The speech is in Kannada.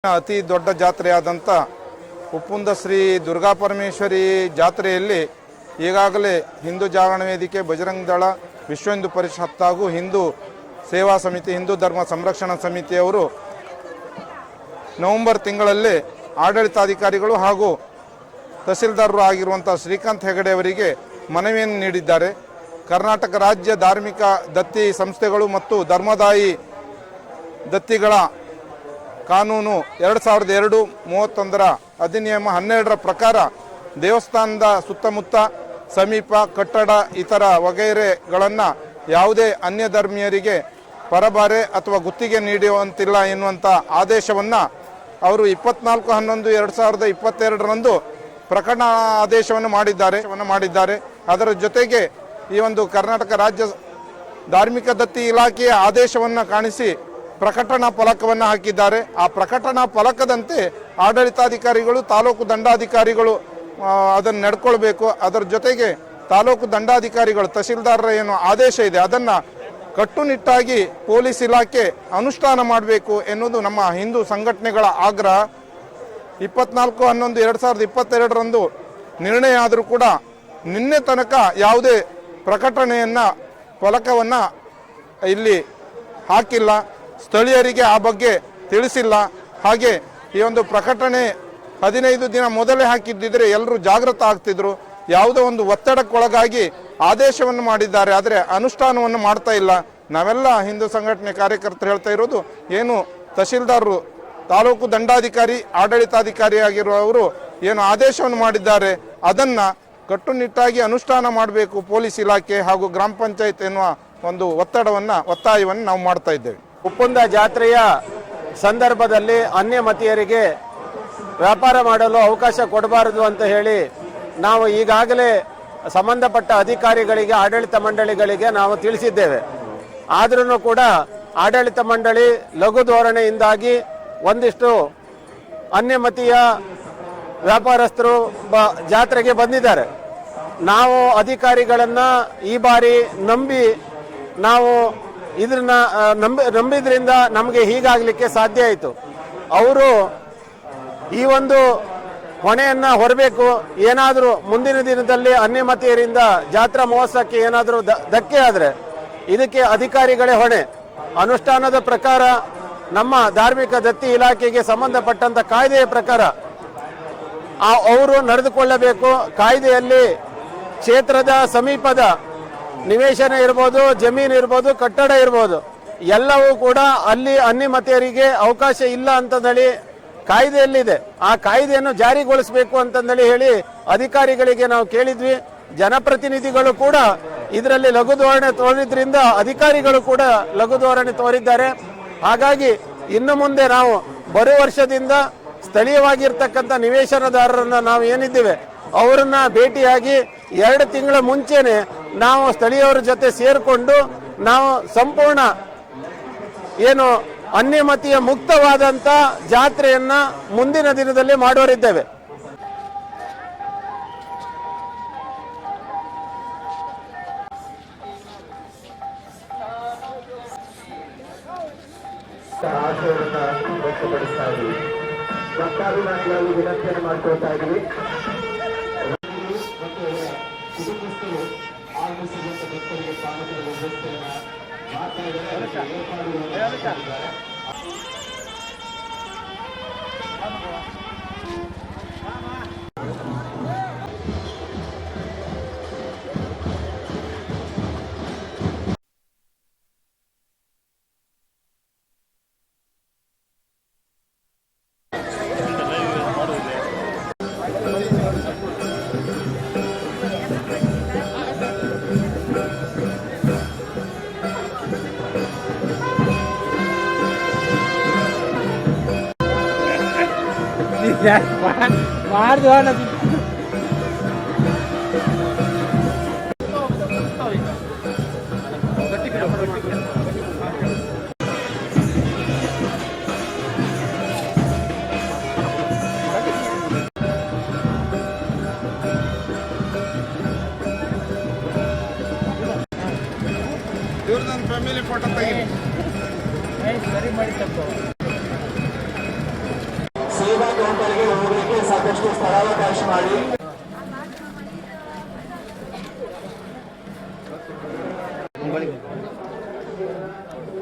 ಅತಿ ದೊಡ್ಡ ಜಾತ್ರೆಯಾದಂಥ ಉಪ್ಪುಂದ ಶ್ರೀ ದುರ್ಗಾಪರಮೇಶ್ವರಿ ಜಾತ್ರೆಯಲ್ಲಿ ಈಗಾಗಲೇ ಹಿಂದೂ ಜಾಗರಣ ವೇದಿಕೆ, ಬಜರಂಗ ದಳ, ವಿಶ್ವ ಹಿಂದೂ ಪರಿಷತ್ ಹಾಗೂ ಹಿಂದೂ ಸೇವಾ ಸಮಿತಿ, ಹಿಂದೂ ಧರ್ಮ ಸಂರಕ್ಷಣಾ ಸಮಿತಿಯವರು ನವೆಂಬರ್ ತಿಂಗಳಲ್ಲಿ ಆಡಳಿತಾಧಿಕಾರಿಗಳು ಹಾಗೂ ತಹಸೀಲ್ದಾರರು ಆಗಿರುವಂಥ ಶ್ರೀಕಾಂತ್ ಹೆಗಡೆ ಅವರಿಗೆ ಮನವಿಯನ್ನು ನೀಡಿದ್ದಾರೆ. ಕರ್ನಾಟಕ ರಾಜ್ಯ ಧಾರ್ಮಿಕ ದತ್ತಿ ಸಂಸ್ಥೆಗಳು ಮತ್ತು ಧರ್ಮದಾಯಿ ದತ್ತಿಗಳ ಕಾನೂನು 2002-31 ಅಧಿನಿಯಮ 12ರ ಪ್ರಕಾರ ದೇವಸ್ಥಾನದ ಸುತ್ತಮುತ್ತ, ಸಮೀಪ, ಕಟ್ಟಡ ಇತರ ವಗೈರೆಗಳನ್ನು ಯಾವುದೇ ಅನ್ಯ ಧರ್ಮೀಯರಿಗೆ ಪರಬಾರೆ ಅಥವಾ ಗುತ್ತಿಗೆ ನೀಡುವಂತಿಲ್ಲ ಎನ್ನುವಂಥ ಆದೇಶವನ್ನು ಅವರು 24/11/2022ರಂದು ಪ್ರಕಟಣಾ ಆದೇಶವನ್ನು ಮಾಡಿದ್ದಾರೆ. ಅದರ ಜೊತೆಗೆ ಈ ಒಂದು ಕರ್ನಾಟಕ ರಾಜ್ಯ ಧಾರ್ಮಿಕ ದತ್ತಿ ಇಲಾಖೆಯ ಆದೇಶವನ್ನು ಕಾಣಿಸಿ ಪ್ರಕಟಣಾ ಫಲಕವನ್ನು ಹಾಕಿದ್ದಾರೆ. ಆ ಪ್ರಕಟಣಾ ಫಲಕದಂತೆ ಆಡಳಿತಾಧಿಕಾರಿಗಳು, ತಾಲೂಕು ದಂಡಾಧಿಕಾರಿಗಳು ಅದನ್ನು ನಡ್ಕೊಳ್ಬೇಕು. ಅದರ ಜೊತೆಗೆ ತಾಲೂಕು ದಂಡಾಧಿಕಾರಿಗಳು, ತಹಸೀಲ್ದಾರರ ಏನು ಆದೇಶ ಇದೆ ಅದನ್ನು ಕಟ್ಟುನಿಟ್ಟಾಗಿ ಪೊಲೀಸ್ ಇಲಾಖೆ ಅನುಷ್ಠಾನ ಮಾಡಬೇಕು ಎನ್ನುವುದು ನಮ್ಮ ಹಿಂದೂ ಸಂಘಟನೆಗಳ ಆಗ್ರಹ. 24/11/2022ರಂದು ನಿರ್ಣಯ ಆದರೂ ಕೂಡ ನಿನ್ನೆ ತನಕ ಯಾವುದೇ ಪ್ರಕಟಣೆಯನ್ನು, ಫಲಕವನ್ನು ಇಲ್ಲಿ ಹಾಕಿಲ್ಲ. ಸ್ಥಳೀಯರಿಗೆ ಆ ಬಗ್ಗೆ ತಿಳಿಸಿಲ್ಲ. ಹಾಗೆ ಈ ಒಂದು ಪ್ರಕಟಣೆ 15 ದಿನ ಮೊದಲೇ ಹಾಕಿದ್ದಿದ್ರೆ ಎಲ್ಲರೂ ಜಾಗೃತ ಆಗ್ತಿದ್ರು. ಯಾವುದೋ ಒಂದು ಒತ್ತಡಕ್ಕೊಳಗಾಗಿ ಆದೇಶವನ್ನು ಮಾಡಿದ್ದಾರೆ, ಆದರೆ ಅನುಷ್ಠಾನವನ್ನು ಮಾಡ್ತಾ ಇಲ್ಲ. ನಾವೆಲ್ಲ ಹಿಂದೂ ಸಂಘಟನೆ ಕಾರ್ಯಕರ್ತರು ಹೇಳ್ತಾ ಇರೋದು ಏನು, ತಹಸೀಲ್ದಾರರು, ತಾಲೂಕು ದಂಡಾಧಿಕಾರಿ, ಆಡಳಿತಾಧಿಕಾರಿಯಾಗಿರುವವರು ಏನು ಆದೇಶವನ್ನು ಮಾಡಿದ್ದಾರೆ ಅದನ್ನು ಕಟ್ಟುನಿಟ್ಟಾಗಿ ಅನುಷ್ಠಾನ ಮಾಡಬೇಕು ಪೊಲೀಸ್ ಇಲಾಖೆ ಹಾಗೂ ಗ್ರಾಮ ಪಂಚಾಯತ್ ಎನ್ನುವ ಒಂದು ಒತ್ತಾಯವನ್ನು ನಾವು ಮಾಡ್ತಾ ಇದ್ದೇವೆ. ಉಪ್ಪುಂದ ಜಾತ್ರೆಯ ಸಂದರ್ಭದಲ್ಲಿ ಅನ್ಯಮತೀಯರಿಗೆ ವ್ಯಾಪಾರ ಮಾಡಲು ಅವಕಾಶ ಕೊಡಬಾರದು ಅಂತ ಹೇಳಿ ನಾವು ಈಗಾಗಲೇ ಸಂಬಂಧಪಟ್ಟ ಅಧಿಕಾರಿಗಳಿಗೆ, ಆಡಳಿತ ಮಂಡಳಿಗಳಿಗೆ ನಾವು ತಿಳಿಸಿದ್ದೇವೆ. ಆದ್ರೂ ಕೂಡ ಆಡಳಿತ ಮಂಡಳಿ ಲಘು ಧೋರಣೆಯಿಂದಾಗಿ ಒಂದಿಷ್ಟು ಅನ್ಯಮತೀಯ ವ್ಯಾಪಾರಸ್ಥರು ಜಾತ್ರೆಗೆ ಬಂದಿದ್ದಾರೆ. ನಾವು ಅಧಿಕಾರಿಗಳನ್ನು ಈ ಬಾರಿ ನಂಬಿ ನಾವು ಇದನ್ನ ನಂಬಿದ್ರಿಂದ ನಮಗೆ ಹೀಗಾಗಲಿಕ್ಕೆ ಸಾಧ್ಯ ಆಯಿತು. ಅವರು ಈ ಒಂದು ಹೊಣೆಯನ್ನು ಹೊರಬೇಕು. ಏನಾದರೂ ಮುಂದಿನ ದಿನದಲ್ಲಿ ಅನ್ಯಮತೀಯರಿಂದ ಜಾತ್ರಾ ಮಹೋತ್ಸವಕ್ಕೆ ಏನಾದರೂ ಧಕ್ಕೆ ಆದರೆ ಇದಕ್ಕೆ ಅಧಿಕಾರಿಗಳೇ ಹೊಣೆ. ಅನುಷ್ಠಾನದ ಪ್ರಕಾರ ನಮ್ಮ ಧಾರ್ಮಿಕ ದತ್ತಿ ಇಲಾಖೆಗೆ ಸಂಬಂಧಪಟ್ಟಂತ ಕಾಯ್ದೆಯ ಪ್ರಕಾರ ಅವರು ನಡೆದುಕೊಳ್ಳಬೇಕು. ಕಾಯ್ದೆಯಲ್ಲಿ ಕ್ಷೇತ್ರದ ಸಮೀಪದ ನಿವೇಶನ ಇರ್ಬೋದು, ಜಮೀನು ಇರ್ಬೋದು, ಕಟ್ಟಡ ಇರ್ಬೋದು, ಎಲ್ಲವೂ ಕೂಡ ಅಲ್ಲಿ ಅನ್ಯಮತೀಯರಿಗೆ ಅವಕಾಶ ಇಲ್ಲ ಅಂತಂದೇಳಿ ಕಾಯ್ದೆಯಲ್ಲಿದೆ. ಆ ಕಾಯ್ದೆಯನ್ನು ಜಾರಿಗೊಳಿಸಬೇಕು ಅಂತಂದೇಳಿ ಹೇಳಿ ಅಧಿಕಾರಿಗಳಿಗೆ ನಾವು ಕೇಳಿದ್ವಿ. ಜನಪ್ರತಿನಿಧಿಗಳು ಕೂಡ ಇದರಲ್ಲಿ ಲಘು ಧೋರಣೆ ತೋರಿದ್ರಿಂದ ಅಧಿಕಾರಿಗಳು ಕೂಡ ಲಘು ಧೋರಣೆ ತೋರಿದ್ದಾರೆ. ಹಾಗಾಗಿ ಇನ್ನು ಮುಂದೆ ನಾವು ಬರುವ ವರ್ಷದಿಂದ ಸ್ಥಳೀಯವಾಗಿರ್ತಕ್ಕಂಥ ನಿವೇಶನದಾರರನ್ನ ನಾವು ಏನಿದ್ದೇವೆ ಅವರನ್ನ ಭೇಟಿಯಾಗಿ 2 ತಿಂಗಳ ಮುಂಚೆನೆ ನಾವು ಸ್ಥಳೀಯರ ಜೊತೆ ಸೇರಿಕೊಂಡು ನಾವು ಸಂಪೂರ್ಣ ಏನು ಅನ್ಯಮತೀಯ ಮುಕ್ತವಾದಂತ ಜಾತ್ರೆಯನ್ನ ಮುಂದಿನ ದಿನದಲ್ಲಿ ಮಾಡೋರಿದ್ದೇವೆ. ವ್ಯಕ್ತಪಡಿಸ್ತಾ ಇದ್ದೀವಿ. ಭಕ್ತಾಭಿಮಾನಿಗಳಲ್ಲಿ ವಿನಂತಿಯನ್ನು ಮಾಡ್ಕೊಳ್ತಾ ಇದ್ದೀವಿ. ಮತ್ತು ಕುಟುಂಬಸ್ಥರು ಆಗಮಿಸಿದಂತ ಭಕ್ತರಿಗೆ ಸ್ವಾಗತದ ವ್ಯವಸ್ಥೆಯನ್ನು ಮಾಡ್ತಾ ಇದ್ದಾರೆ. ಇವ್ರದೊಂದು ಫ್ಯಾಮಿಲಿ ಫೋಟೋ ತೆಗಿ. ಸರಿ ಮಾಡಿ ತಪ್ಪು ಸಾರ್ವಜನಿಕರಿಗೆ ಹೋಗಲಿಕ್ಕೆ ಸಾಕಷ್ಟು ಸ್ಥಳಾವಕಾಶ ಮಾಡಿ.